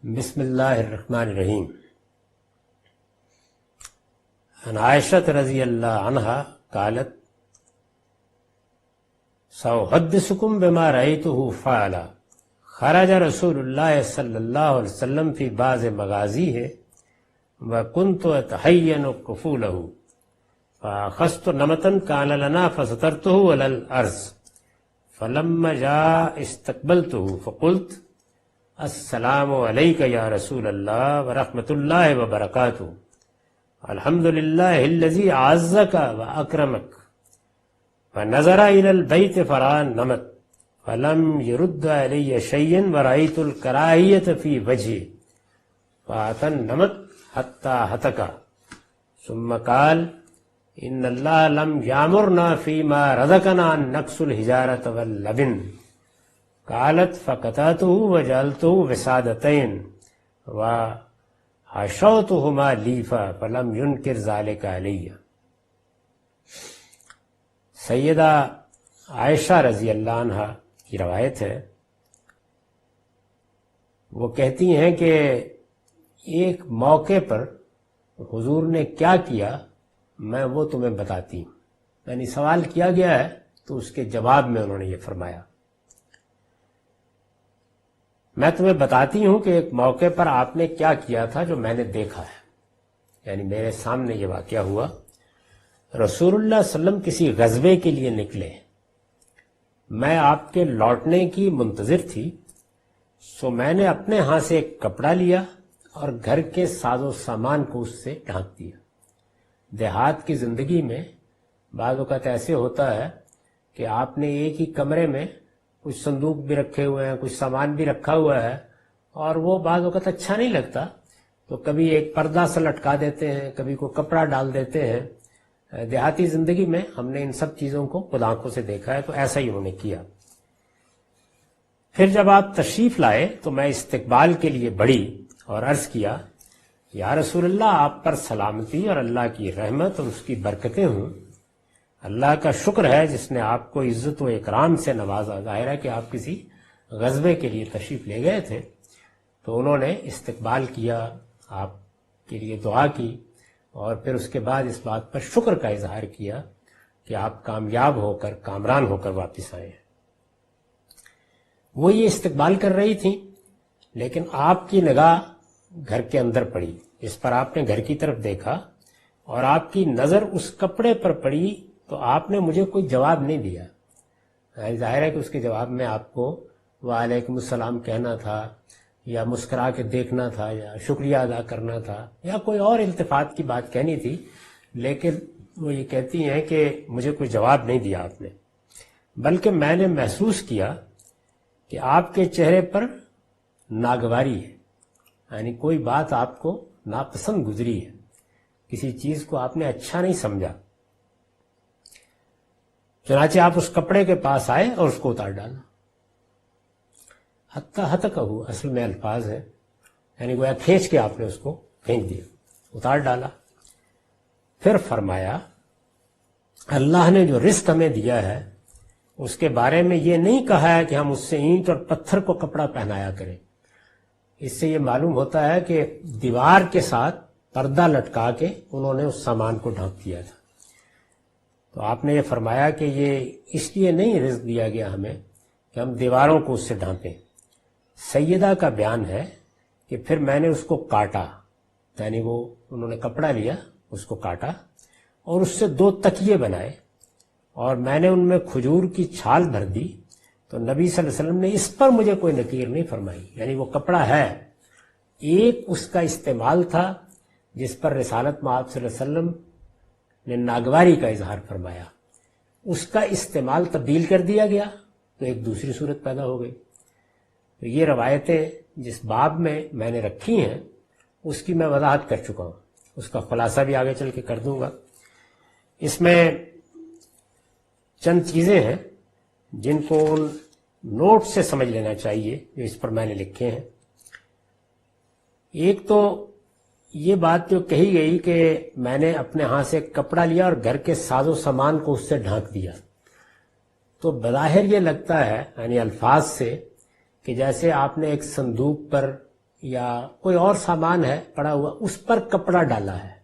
بسم اللہ الرحمن الرحیم. عن عائشة رضی اللہ عنہا قالت سأحدثكم بما رأيته فعل خرج رسول اللہ صلی اللہ علیہ وسلم فی بعض مغازیہ وكنت أتحين كفوله فأخذت نمطا كان لنا فسترته على الأرض فلما جاء استقبلته فقلت السلام علیک یا رسول اللہ ورحمۃ اللہ وبرکاتہ الحمد للہ الذی اعزک واکرمک فنظر الی البیت فرأى النمط فلم يرد علی شیئا ورأیت الکراہیۃ فی وجهه فأتى النمط حتى هتك ثم قال ان اللہ لم یامرنا فیما رزقنا ان نکسو الحجارۃ واللبن قالت فقطعته وجعلته وسادتين وحشوتهما لیفا فلم ينكر ذلك علی. سیدہ عائشہ رضی اللہ عنہ کی روایت ہے، وہ کہتی ہیں کہ ایک موقع پر حضور نے کیا کیا میں وہ تمہیں بتاتی ہوں. یعنی سوال کیا گیا ہے تو اس کے جواب میں انہوں نے یہ فرمایا، میں تمہیں بتاتی ہوں کہ ایک موقع پر آپ نے کیا کیا تھا جو میں نے دیکھا ہے. یعنی میرے سامنے یہ واقعہ ہوا. رسول اللہ صلی اللہ علیہ وسلم کسی غزوے کے لیے نکلے، میں آپ کے لوٹنے کی منتظر تھی، سو میں نے اپنے ہاں سے ایک کپڑا لیا اور گھر کے ساز و سامان کو اس سے ڈھانک دیا. دیہات کی زندگی میں بعض اوقات ایسے ہوتا ہے کہ آپ نے ایک ہی کمرے میں کچھ صندوق بھی رکھے ہوئے ہیں، کچھ سامان بھی رکھا ہوا ہے، اور وہ بعض وقت اچھا نہیں لگتا تو کبھی ایک پردہ سے لٹکا دیتے ہیں، کبھی کوئی کپڑا ڈال دیتے ہیں. دیہاتی زندگی میں ہم نے ان سب چیزوں کو خود آنکھوں سے دیکھا ہے، تو ایسا ہی انہوں نے کیا. پھر جب آپ تشریف لائے تو میں استقبال کے لیے بڑھی اور عرض کیا یا رسول اللہ آپ پر سلامتی اور اللہ کی رحمت اور اس کی برکتیں ہوں. اللہ کا شکر ہے جس نے آپ کو عزت و اکرام سے نوازا. ظاہر ہے کہ آپ کسی غزوے کے لیے تشریف لے گئے تھے. تو انہوں نے استقبال کیا، آپ کے لیے دعا کی، اور پھر اس کے بعد اس بات پر شکر کا اظہار کیا کہ آپ کامیاب ہو کر کامران ہو کر واپس آئے ہیں. وہ یہ استقبال کر رہی تھیں، لیکن آپ کی نگاہ گھر کے اندر پڑی. اس پر آپ نے گھر کی طرف دیکھا اور آپ کی نظر اس کپڑے پر پڑی تو آپ نے مجھے کوئی جواب نہیں دیا. ظاہر ہے کہ اس کے جواب میں آپ کو وعلیکم السلام کہنا تھا، یا مسکرا کے دیکھنا تھا، یا شکریہ ادا کرنا تھا، یا کوئی اور التفات کی بات کہنی تھی. لیکن وہ یہ کہتی ہیں کہ مجھے کوئی جواب نہیں دیا آپ نے، بلکہ میں نے محسوس کیا کہ آپ کے چہرے پر ناگواری ہے. یعنی کوئی بات آپ کو ناپسند گزری ہے، کسی چیز کو آپ نے اچھا نہیں سمجھا. چنانچہ آپ اس کپڑے کے پاس آئے اور اس کو اتار ڈالا. حتی ہتکہ اصل میں الفاظ ہے، یعنی گویا کھینچ کے آپ نے اس کو پھینک دیا، اتار ڈالا. پھر فرمایا اللہ نے جو رزق ہمیں دیا ہے اس کے بارے میں یہ نہیں کہا ہے کہ ہم اس سے اینٹ اور پتھر کو کپڑا پہنایا کریں. اس سے یہ معلوم ہوتا ہے کہ دیوار کے ساتھ پردہ لٹکا کے انہوں نے اس سامان کو ڈھانپ دیا تھا. تو آپ نے یہ فرمایا کہ یہ اس لیے نہیں رزق دیا گیا ہمیں کہ ہم دیواروں کو اس سے ڈھانپیں. سیدہ کا بیان ہے کہ پھر میں نے اس کو کاٹا، یعنی وہ انہوں نے کپڑا لیا، اس کو کاٹا اور اس سے 2 تکیے بنائے، اور میں نے ان میں کھجور کی چھال بھر دی. تو نبی صلی اللہ علیہ وسلم نے اس پر مجھے کوئی نکیر نہیں فرمائی. یعنی وہ کپڑا ہے، ایک اس کا استعمال تھا جس پر رسالت مآب صلی اللہ علیہ وسلم نے ناگواری کا اظہار فرمایا، اس کا استعمال تبدیل کر دیا گیا تو ایک دوسری صورت پیدا ہو گئی. تو یہ روایتیں جس باب میں نے رکھی ہیں اس کی میں وضاحت کر چکا ہوں، اس کا خلاصہ بھی آگے چل کے کر دوں گا. اس میں چند چیزیں ہیں جن کو ان نوٹ سے سمجھ لینا چاہیے جو اس پر میں نے لکھے ہیں. ایک تو یہ بات جو کہی گئی کہ میں نے اپنے ہاں سے کپڑا لیا اور گھر کے ساز و سامان کو اس سے ڈھانک دیا، تو بظاہر یہ لگتا ہے یعنی الفاظ سے کہ جیسے آپ نے ایک صندوق پر یا کوئی اور سامان ہے پڑا ہوا اس پر کپڑا ڈالا ہے.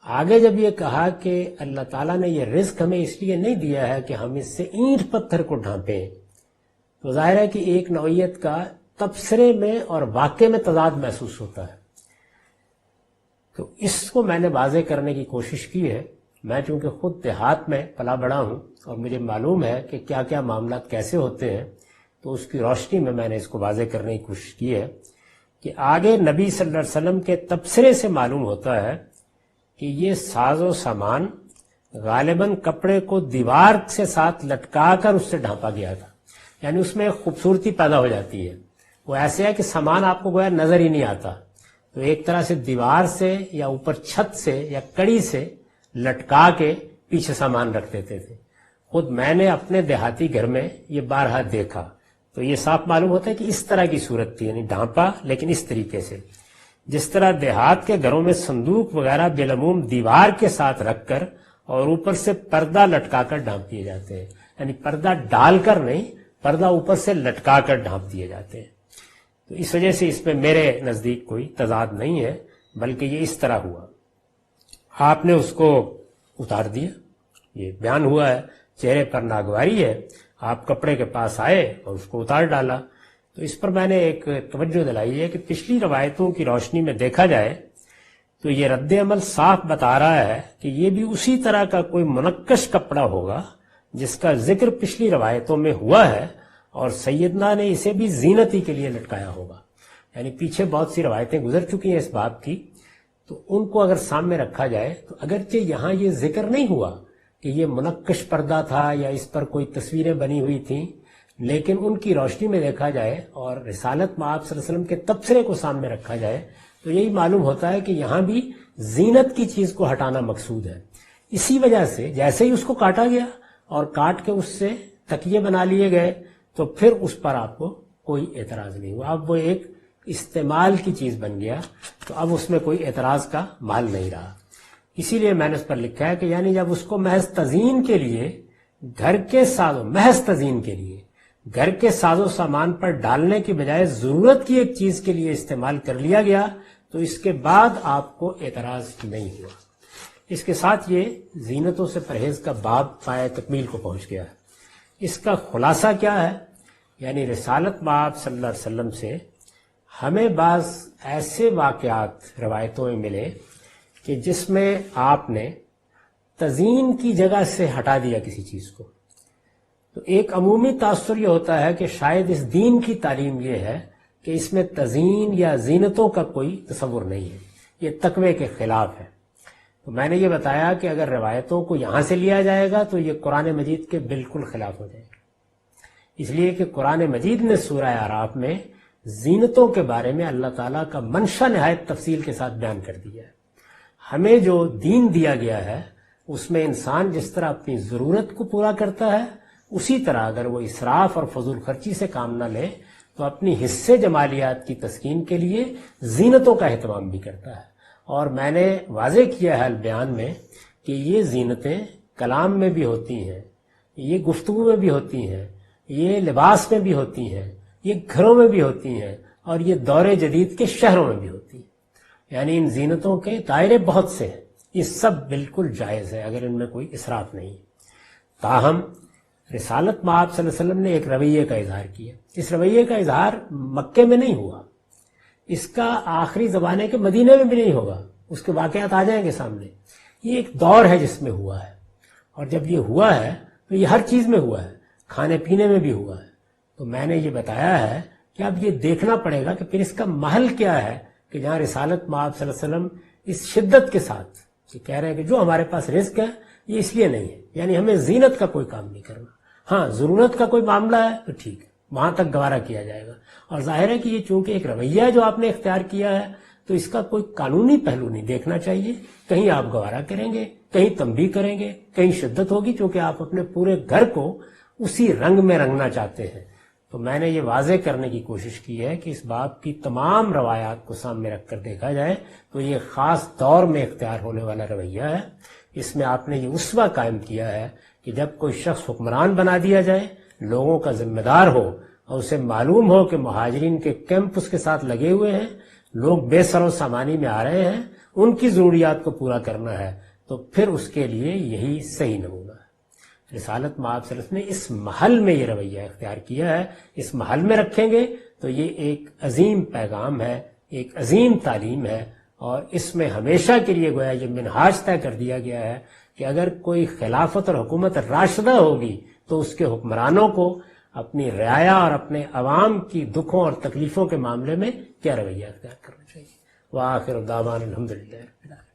آگے جب یہ کہا کہ اللہ تعالیٰ نے یہ رزق ہمیں اس لیے نہیں دیا ہے کہ ہم اس سے اینٹ پتھر کو ڈھانپیں، تو ظاہر ہے کہ ایک نوعیت کا تبصرے میں اور واقع میں تضاد محسوس ہوتا ہے. تو اس کو میں نے واضح کرنے کی کوشش کی ہے. میں چونکہ خود دیہات میں پلا بڑا ہوں اور مجھے معلوم ہے کہ کیا کیا معاملات کیسے ہوتے ہیں، تو اس کی روشنی میں نے اس کو واضح کرنے کی کوشش کی ہے کہ آگے نبی صلی اللہ علیہ وسلم کے تبصرے سے معلوم ہوتا ہے کہ یہ ساز و سامان غالباً کپڑے کو دیوار سے ساتھ لٹکا کر اس سے ڈھانپا گیا تھا. یعنی اس میں ایک خوبصورتی پیدا ہو جاتی ہے. وہ ایسے ہے کہ سامان آپ کو گویا نظر ہی نہیں آتا، تو ایک طرح سے دیوار سے یا اوپر چھت سے یا کڑی سے لٹکا کے پیچھے سامان رکھ دیتے تھے. خود میں نے اپنے دیہاتی گھر میں یہ بارہا دیکھا، تو یہ صاف معلوم ہوتا ہے کہ اس طرح کی صورت تھی، یعنی ڈھانپا لیکن اس طریقے سے جس طرح دیہات کے گھروں میں صندوق وغیرہ بالعموم دیوار کے ساتھ رکھ کر اور اوپر سے پردہ لٹکا کر ڈھانپ دیے جاتے ہیں. یعنی پردہ ڈال کر نہیں، پردہ اوپر سے لٹکا کر ڈھانپ دیے جاتے ہیں. تو اس وجہ سے اس میں میرے نزدیک کوئی تضاد نہیں ہے، بلکہ یہ اس طرح ہوا. آپ نے اس کو اتار دیا، یہ بیان ہوا ہے، چہرے پر ناگواری ہے، آپ کپڑے کے پاس آئے اور اس کو اتار ڈالا. تو اس پر میں نے ایک توجہ دلائی ہے کہ پچھلی روایتوں کی روشنی میں دیکھا جائے تو یہ رد عمل صاف بتا رہا ہے کہ یہ بھی اسی طرح کا کوئی منقش کپڑا ہوگا جس کا ذکر پچھلی روایتوں میں ہوا ہے، اور سیدنا نے اسے بھی زینتی کے لیے لٹکایا ہوگا. یعنی پیچھے بہت سی روایتیں گزر چکی ہیں اس باب کی، تو ان کو اگر سامنے رکھا جائے تو اگرچہ یہاں یہ ذکر نہیں ہوا کہ یہ منقش پردہ تھا یا اس پر کوئی تصویریں بنی ہوئی تھیں، لیکن ان کی روشنی میں دیکھا جائے اور رسالت مآب صلی اللہ علیہ وسلم کے تبصرے کو سامنے رکھا جائے تو یہی معلوم ہوتا ہے کہ یہاں بھی زینت کی چیز کو ہٹانا مقصود ہے. اسی وجہ سے جیسے ہی اس کو کاٹا گیا اور کاٹ کے اس سے تکیے بنا لیے گئے تو پھر اس پر آپ کو کوئی اعتراض نہیں ہوا. اب وہ ایک استعمال کی چیز بن گیا، تو اب اس میں کوئی اعتراض کا محل نہیں رہا. اسی لیے میں نے اس پر لکھا ہے کہ یعنی جب اس کو محض تزئین کے لیے گھر کے ساز و سامان پر ڈالنے کی بجائے ضرورت کی ایک چیز کے لیے استعمال کر لیا گیا تو اس کے بعد آپ کو اعتراض نہیں ہوا. اس کے ساتھ یہ زینتوں سے پرہیز کا باب پایہ تکمیل کو پہنچ گیا ہے. اس کا خلاصہ کیا ہے؟ یعنی رسالت مآب صلی اللہ علیہ وسلم سے ہمیں بعض ایسے واقعات روایتوں میں ملے کہ جس میں آپ نے تزئین کی جگہ سے ہٹا دیا کسی چیز کو. تو ایک عمومی تاثر یہ ہوتا ہے کہ شاید اس دین کی تعلیم یہ ہے کہ اس میں تزئین یا زینتوں کا کوئی تصور نہیں ہے، یہ تقوی کے خلاف ہے. تو میں نے یہ بتایا کہ اگر روایتوں کو یہاں سے لیا جائے گا تو یہ قرآن مجید کے بالکل خلاف ہو جائے گا، اس لیے کہ قرآن مجید نے سورہ اعراف میں زینتوں کے بارے میں اللہ تعالیٰ کا منشا نہایت تفصیل کے ساتھ بیان کر دیا ہے. ہمیں جو دین دیا گیا ہے اس میں انسان جس طرح اپنی ضرورت کو پورا کرتا ہے، اسی طرح اگر وہ اسراف اور فضول خرچی سے کام نہ لے تو اپنی حصے جمالیات کی تسکین کے لیے زینتوں کا اہتمام بھی کرتا ہے. اور میں نے واضح کیا ہے بیان میں کہ یہ زینتیں کلام میں بھی ہوتی ہیں، یہ گفتگو میں بھی ہوتی ہیں، یہ لباس میں بھی ہوتی ہیں، یہ گھروں میں بھی ہوتی ہیں، اور یہ دور جدید کے شہروں میں بھی ہوتی ہیں. یعنی ان زینتوں کے دائرے بہت سے ہیں، یہ سب بالکل جائز ہے اگر ان میں کوئی اسراف نہیں. تاہم رسالت مآب صلی اللہ علیہ وسلم نے ایک رویے کا اظہار کیا. اس رویے کا اظہار مکے میں نہیں ہوا، اس کا آخری زمانے کے مدینے میں بھی نہیں ہوگا. اس کے واقعات آ جائیں گے سامنے. یہ ایک دور ہے جس میں ہوا ہے، اور جب یہ ہوا ہے تو یہ ہر چیز میں ہوا ہے، کھانے پینے میں بھی ہوا ہے. تو میں نے یہ بتایا ہے کہ اب یہ دیکھنا پڑے گا کہ پھر اس کا محل کیا ہے کہ جہاں رسالت مآب صلی اللہ علیہ وسلم اس شدت کے ساتھ یہ کہہ رہے ہیں کہ جو ہمارے پاس رزق ہے یہ اس لیے نہیں ہے، یعنی ہمیں زینت کا کوئی کام نہیں کرنا. ہاں ضرورت کا کوئی معاملہ ہے تو ٹھیک ہے، وہاں تک گوارا کیا جائے گا. اور ظاہر ہے کہ یہ چونکہ ایک رویہ جو آپ نے اختیار کیا ہے تو اس کا کوئی قانونی پہلو نہیں دیکھنا چاہیے. کہیں آپ گوارا کریں گے، کہیں تنبیہ کریں گے، کہیں شدت ہوگی، چونکہ آپ اپنے پورے گھر کو اسی رنگ میں رنگنا چاہتے ہیں. تو میں نے یہ واضح کرنے کی کوشش کی ہے کہ اس باب کی تمام روایات کو سامنے رکھ کر دیکھا جائے تو یہ خاص دور میں اختیار ہونے والا رویہ ہے. اس میں آپ نے یہ اسوہ قائم کیا ہے کہ جب کوئی شخص حکمران بنا دیا جائے، لوگوں کا ذمہ دار ہو اور اسے معلوم ہو کہ مہاجرین کے کیمپ اس کے ساتھ لگے ہوئے ہیں، لوگ بے سر و سامانی میں آ رہے ہیں، ان کی ضروریات کو پورا کرنا ہے، تو پھر اس کے لیے یہی صحیح نمونہ ہے۔ رسالت مآب صلی اللہ علیہ وسلم نے اس محل میں یہ رویہ اختیار کیا ہے، اس محل میں رکھیں گے تو یہ ایک عظیم پیغام ہے، ایک عظیم تعلیم ہے، اور اس میں ہمیشہ کے لیے گویا یہ منہاج طے کر دیا گیا ہے کہ اگر کوئی خلافت اور حکومت راشدہ ہوگی تو اس کے حکمرانوں کو اپنی رعایا اور اپنے عوام کی دکھوں اور تکلیفوں کے معاملے میں کیا رویہ اختیار کرنا چاہیے۔ وآخر دعوانا الحمدللہ رب العالمین۔